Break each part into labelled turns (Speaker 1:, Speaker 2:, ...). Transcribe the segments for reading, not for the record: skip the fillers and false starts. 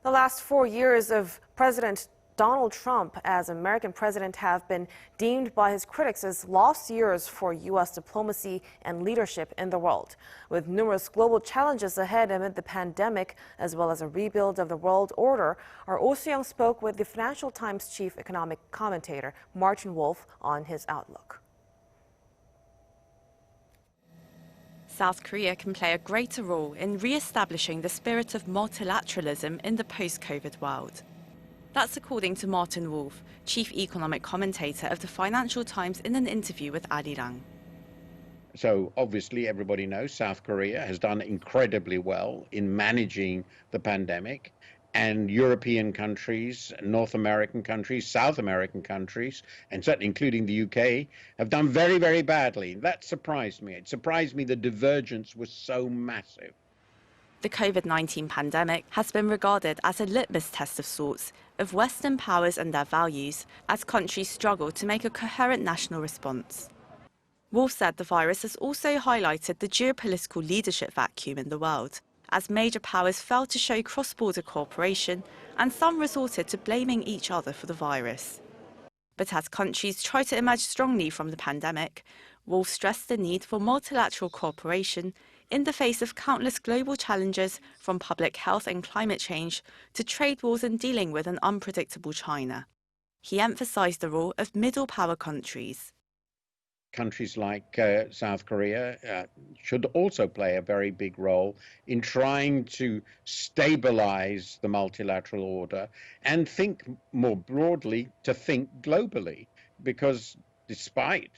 Speaker 1: The last 4 years of President Donald Trump as American president have been deemed by his critics as lost years for U.S. diplomacy and leadership in the world. With numerous global challenges ahead amid the pandemic, as well as a rebuild of the world order, our Oh Soo-young spoke with the Financial Times chief economic commentator Martin Wolf on his outlook.
Speaker 2: South Korea can play a greater role in re-establishing the spirit of multilateralism in the post-COVID world. That's according to Martin Wolf, chief economic commentator of the Financial Times, in an interview with Arirang.
Speaker 3: So obviously everybody knows South Korea has done incredibly well in managing the pandemic, and European countries, North American countries, South American countries, and certainly including the UK, have done very, very badly. That surprised me. It surprised me the divergence was so massive.
Speaker 2: The COVID-19 pandemic has been regarded as a litmus test of sorts of Western powers and their values as countries struggle to make a coherent national response. Wolf said the virus has also highlighted the geopolitical leadership vacuum in the world, as major powers failed to show cross-border cooperation and some resorted to blaming each other for the virus. But as countries try to emerge strongly from the pandemic, Wolf stressed the need for multilateral cooperation in the face of countless global challenges, from public health and climate change to trade wars and dealing with an unpredictable China. He emphasized the role of middle power countries.
Speaker 3: Countries like South Korea should also play a very big role in trying to stabilize the multilateral order and think more broadly, to think globally, because despite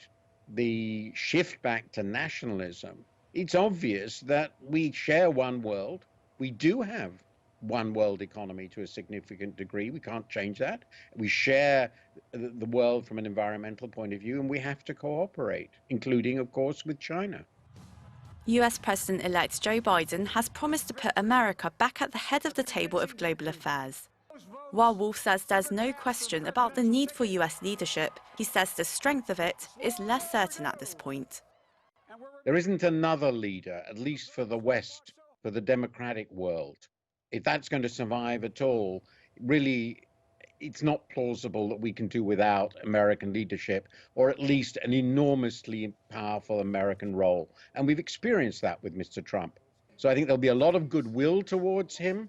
Speaker 3: the shift back to nationalism, it's obvious that we share one world. We do have one world economy to a significant degree. We can't change that. We share the world from an environmental point of view, and we have to cooperate, including, of course, with China.
Speaker 2: US President-elect Joe Biden has promised to put America back at the head of the table of global affairs. While Wolf says there's no question about the need for US leadership, he says the strength of it is less certain at this point.
Speaker 3: There isn't another leader, at least for the West, for the democratic world. If that's going to survive at all, really, it's not plausible that we can do without American leadership, or at least an enormously powerful American role. And we've experienced that with Mr. Trump. So I think there'll be a lot of goodwill towards him,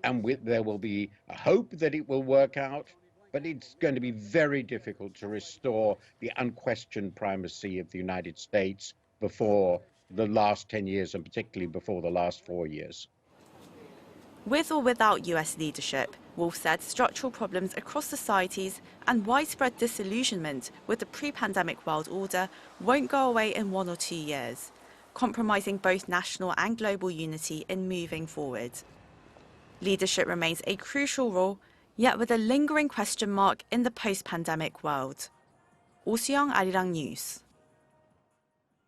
Speaker 3: and there will be a hope that it will work out, but it's going to be very difficult to restore the unquestioned primacy of the United States before the last 10 years, and particularly before the last 4 years.
Speaker 2: With or without US leadership, Wolf said structural problems across societies and widespread disillusionment with the pre-pandemic world order won't go away in 1 or 2 years, compromising both national and global unity in moving forward. Leadership remains a crucial role, yet with a lingering question mark in the post-pandemic world. Oh Soo-young, Arirang News.